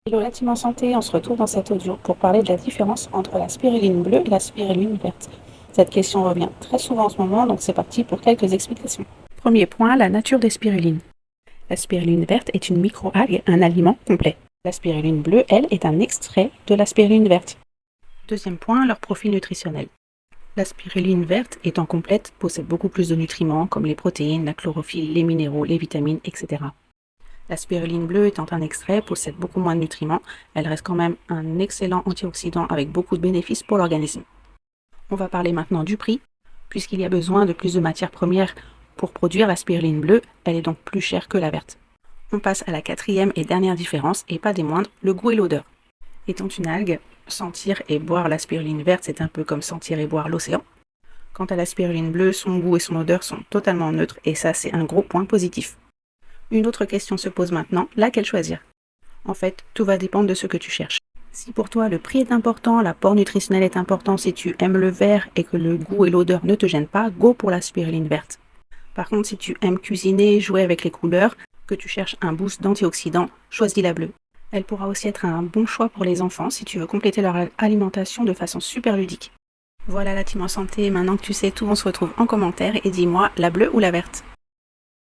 Hello la team en santé, on se retrouve dans cet audio pour parler de la différence entre la spiruline bleue et la spiruline verte. Cette question revient très souvent en ce moment, donc c'est parti pour quelques explications. Premier point, la nature des spirulines. La spiruline verte est une microalgue, un aliment complet. La spiruline bleue, elle, est un extrait de la spiruline verte. Deuxième point, leur profil nutritionnel. La spiruline verte, étant complète, possède beaucoup plus de nutriments comme les protéines, la chlorophylle, les minéraux, les vitamines, etc. La spiruline bleue étant un extrait, possède beaucoup moins de nutriments, elle reste quand même un excellent antioxydant avec beaucoup de bénéfices pour l'organisme. On va parler maintenant du prix. Puisqu'il y a besoin de plus de matières premières pour produire la spiruline bleue, elle est donc plus chère que la verte. On passe à la quatrième et dernière différence, et pas des moindres, le goût et l'odeur. Étant une algue, sentir et boire la spiruline verte, c'est un peu comme sentir et boire l'océan. Quant à la spiruline bleue, son goût et son odeur sont totalement neutres, et ça c'est un gros point positif. Une autre question se pose maintenant, laquelle choisir? En fait, tout va dépendre de ce que tu cherches. Si pour toi le prix est important, l'apport nutritionnel est important, si tu aimes le vert et que le goût et l'odeur ne te gênent pas, go pour la spiruline verte. Par contre, si tu aimes cuisiner, jouer avec les couleurs, que tu cherches un boost d'antioxydants, choisis la bleue. Elle pourra aussi être un bon choix pour les enfants si tu veux compléter leur alimentation de façon super ludique. Voilà la team en santé, maintenant que tu sais tout, on se retrouve en commentaire et dis-moi la bleue ou la verte.